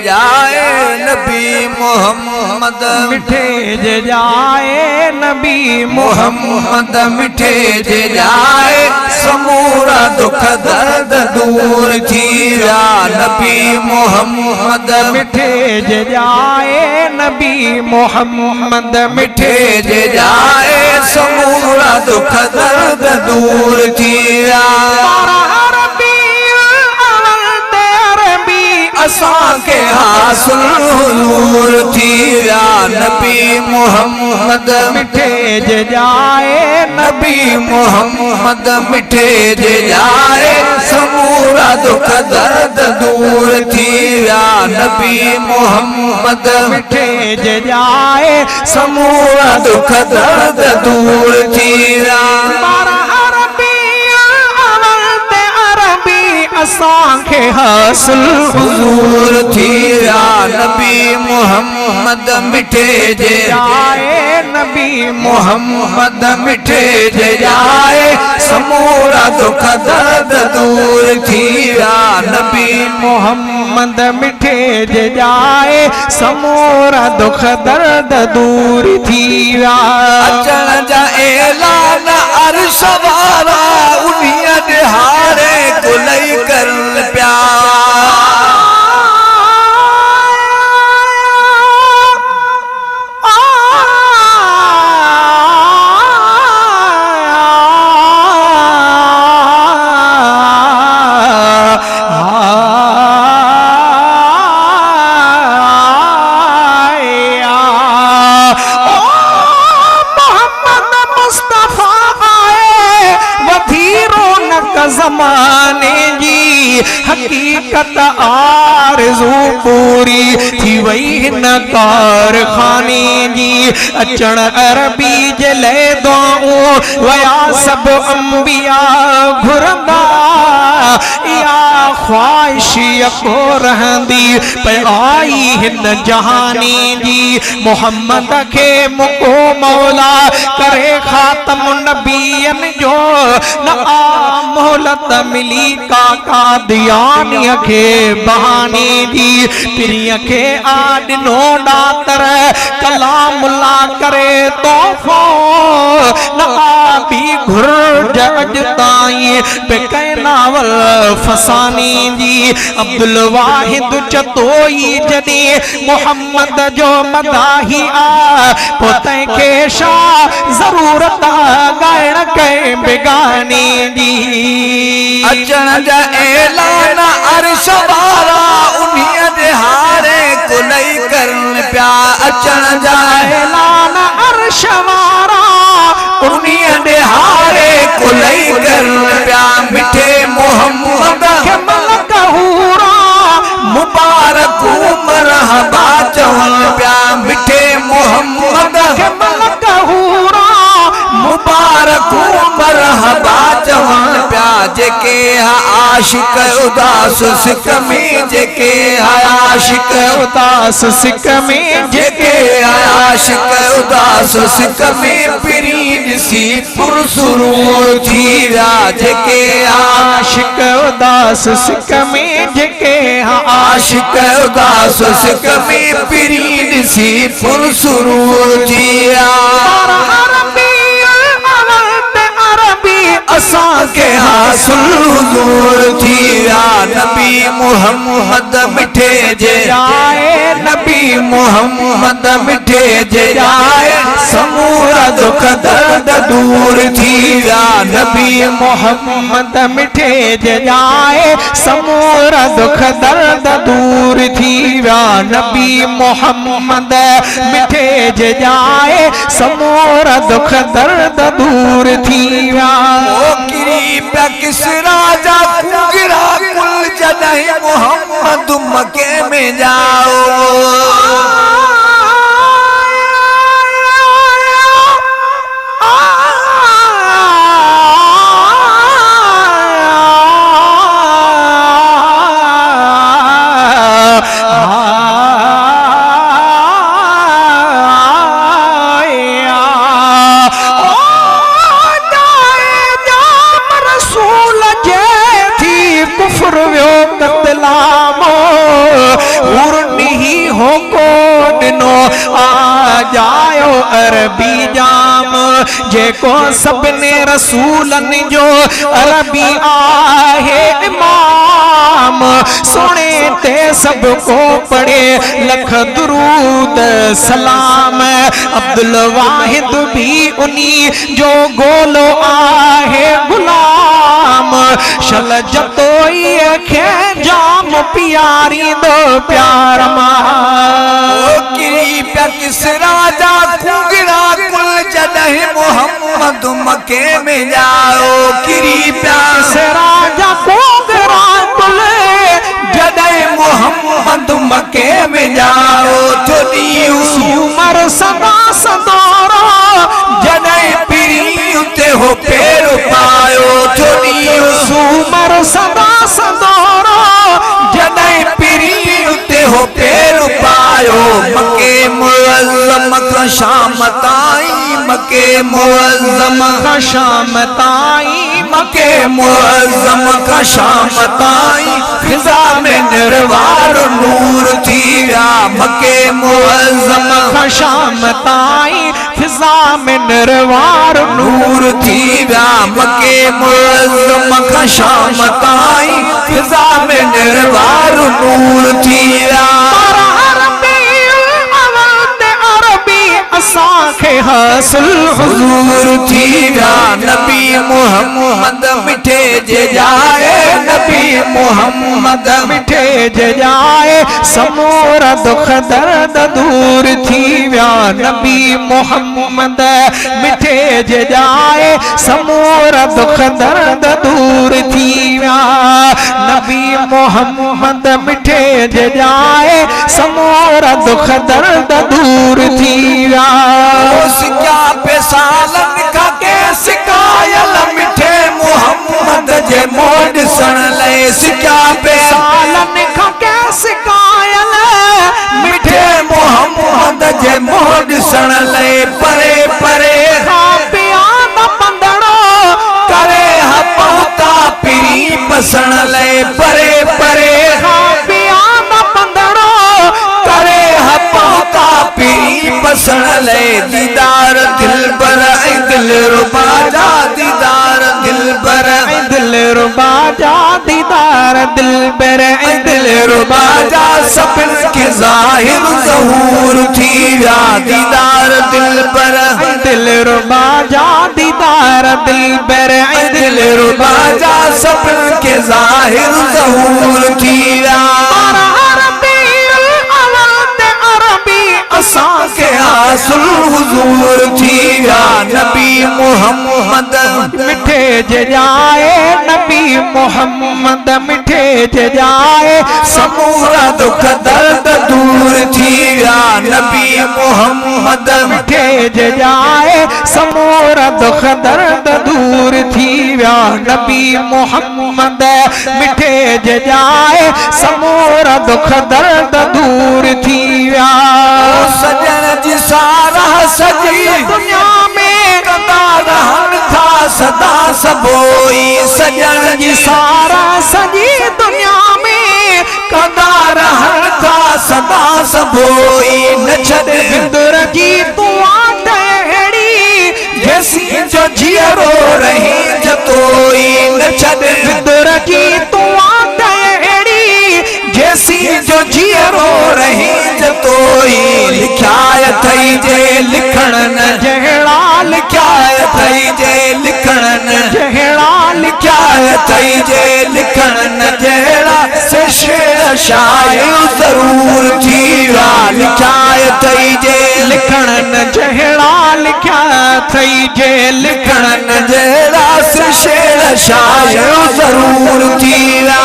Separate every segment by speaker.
Speaker 1: जाए नबी मोहम्मद
Speaker 2: मिठे जे जाए नबी
Speaker 1: मोहम्मद मिठे जे जाए समूरा दुख दर्द दूर थी या नबी मोहम्मद
Speaker 2: मिठे जे जाए नबी मोहम्मद
Speaker 1: मिठे जे जाए समूरा दुख दर्द दूर थी या असां के हासिल हुजूर थी या नबी मोहम्मद
Speaker 2: मिठे जे जाए
Speaker 1: नबी मोहम्मद मिठे जे जाए समूरा दुख दर्द दूर थी या नबी मोहम्मद
Speaker 2: मिठे जे जाए
Speaker 1: समूरा दुख दर्द दूर थी या
Speaker 2: असां के हासिल
Speaker 1: हुजूर थी या नबी मोहम्मद मिठे जे
Speaker 2: जाए नबी
Speaker 1: मोहम्मद मिठे जे जाए समूरा दुख दर्द दूर थी या नबी
Speaker 2: मोहम्मद मिठे जे जाए समूरा दुख दर्द दूर थी विया
Speaker 1: अचण जा ऐलान अर्श वारा उन्हीअ ॾिहाड़े कुलई करन पिया
Speaker 2: ज़माने जी हकीकत आरज़ू पूरी थी वई न कारखाने जी अचण अरबी जे ले दुआऊं वया सब अंबिया घुरंदा या ख्वाहिश को रहंदी पे आई हिन जहानी जी मोहम्मद के मुको मौला करे खातम नबियन जो न मोहलत मिली काका दियानिया के बहाने दी पिरिया के आडनो डातर कलामुल्ला करे तोहफो न आबी घुर जज ताई पे नावल फसानी दी अब्दुल वाहिद चतोई जदी मोहम्मद जो मदाही आ पोते के शाह जरूरत गायण के बेगानी दी
Speaker 1: अचण जा ऐलान अर्श वारा उन्हीअ ॾिहाड़े कुलई करन पिया अचण जा
Speaker 2: ऐलान अर्श वारा
Speaker 1: उन्हीअ ॾिहाड़े कुलई करन पिया मिठे मोहम्मद
Speaker 2: के मलक हूरा
Speaker 1: मुबारक मरहबा चवण पिया मिठे मोहम्मद
Speaker 2: के मलक हूरा
Speaker 1: मुबारक मरहबा चवण पिया जेके आशिक उदास सिक में जेके आशिक
Speaker 2: उदास सिक में
Speaker 1: जेके आशिक उदास सिक में पिरीन सी पुरसुरूर थी विया जेके
Speaker 2: आशिक उदास सिक में जेके
Speaker 1: आशिक उदास सिक में पिरीन सी पुरसुरूर थी विया असां के हासिल हुजूर थी विया नबी मोहम्मद मिठे जे
Speaker 2: जाए
Speaker 1: नबी मोहम्मद मिठे जे जाए समूरा दुख दर्द दूर थी विया नबी
Speaker 2: मोहम्मद मिठे जे जाए समूरा दुख दर्द दूर थी विया नबी मोहम्मद मिठे जे जाए समूरा दुख दर्द दूर थी विया
Speaker 1: किरी पे किस राजा कुगिरा कुल जदहि मोहम्मद मके में जाओ
Speaker 2: अरबी जाम जेको सबने रसूलन जो अरबी आहे इमाम सोने ते सबको पढ़े लख दुरूद सलाम अब्दुल वाहिद भी उनी जो गोलो आहे गुलाम शल जतोई खे जाम प्यारी दो प्यार
Speaker 1: किरी प्या किस राजा कुंगरा कुल जॾहिं मोहम्मद मके में जाओ किरी प्या
Speaker 2: किस राजा कुंगरा कुल
Speaker 1: जॾहिं मोहम्मद मके में जाओ थोड़ी
Speaker 2: उमर सदा सदोरो
Speaker 1: जॾहिं पीरी उते हो पैर पायो थोड़ी
Speaker 2: उमर सदा सदोरो
Speaker 1: जॾहिं पीरी उते हो पैर पायो मके मुअज़्ज़म का शाम ताईं मके मुअज़्ज़म
Speaker 2: का शाम ताईं
Speaker 1: मके मुअज़्ज़म का शाम ताईं फिजा में निर्वार नूर थी विया मके मुअज़्ज़म
Speaker 2: का शाम ताईं फिजा में निर्वार
Speaker 1: नूर थी विया मके मुअज़्ज़म का शाम ताईं फिजा में निर्वार नूर थी विया
Speaker 2: असांखे हासिल
Speaker 1: हुजूर थी विया नबी मोहम्मद मिठे जे जाए नबी मोहम्मद
Speaker 2: मिठे जे जाए समूरा दुख दर्द दूर थी विया नबी मोहम्मद मिठे जे जाए समूरा दुख दर्द दूर थी विया नबी मोहम्मद मिठे जे जाए समूरा दुख दर्द दूर थी विया
Speaker 1: सिक्का पे सालन का के सिकायल मिठे मोहम्मद जे मोड सण ले सिक्का पे
Speaker 2: सालन का के सिकायल
Speaker 1: मिठे मोहम्मद जे मोड सण ले परे परे
Speaker 2: पिया न पंदड़ो
Speaker 1: करे हपता पीरी बसण ले परे परे
Speaker 2: पिया न पंदड़ो
Speaker 1: करे हपता पीरी बसण ले दीदार दिल बर दिल रुबा जा दीदार दिल बर
Speaker 2: दिल रुबा जा दीदार दिल बर
Speaker 1: दिल रुबा जा सपन के जाहिर ज़हूर थी विया दीदार दिल बर
Speaker 2: दिल रुबा जा दीदार दिल बर
Speaker 1: दिल रुबा जा सपन के जाहिर ज़हूर थी विया असांखे हासिल हुजूर थी विया नबी मोहम्मद
Speaker 2: मिठे जे जाए नबी मोहम्मद मिठे जे जाए
Speaker 1: समूरा दुख दर्द दूर थी विया नबी मोहम्मद
Speaker 2: मिठे जे जाए समूरा दुख दर्द दूर थी विया नबी मोहम्मद मिठे जे जाए समूरा दुख दर्द दूर थी विया
Speaker 1: सजन जी सारा सजी
Speaker 2: दुनिया में
Speaker 1: कंदा रहन था सदा सबोई सजन जी
Speaker 2: सारा सजी दुनिया में
Speaker 1: कंदा रहन था सदा सबोई न छॾ
Speaker 2: विंदुर जी तू आटड़ी
Speaker 1: जैसी जो जियरो रही जतोई न छॾ
Speaker 2: विंदुर जी तू आटड़ी
Speaker 1: जैसी जो जियरो रही जतोई लिखाय थई जे लिखण न
Speaker 2: जहिड़ा
Speaker 1: लिखाय थई जे लिखण न
Speaker 2: जहिड़ा
Speaker 1: लिखाय थई जे लिखण न जहिड़ा से शेर शायर ज़रूर थी विया लिखाय थई जे
Speaker 2: लिखण न जहिड़ा लिखिया थई जे
Speaker 1: लिखण न जहिड़ा से शेर शायर ज़रूर थी विया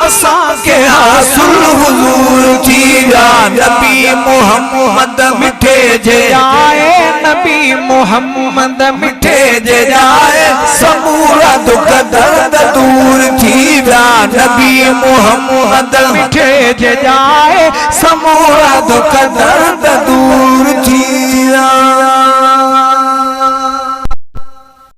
Speaker 1: असांखे हासिल हुजूर थी विया नबी मोहम्मद मिठे जे
Speaker 2: जाए नबी मोहम्मद
Speaker 1: मिठे जे जाए समूरा दुख दर्द दूर थी विया नबी मोहम्मद
Speaker 2: मिठे जे जाए
Speaker 1: समूरा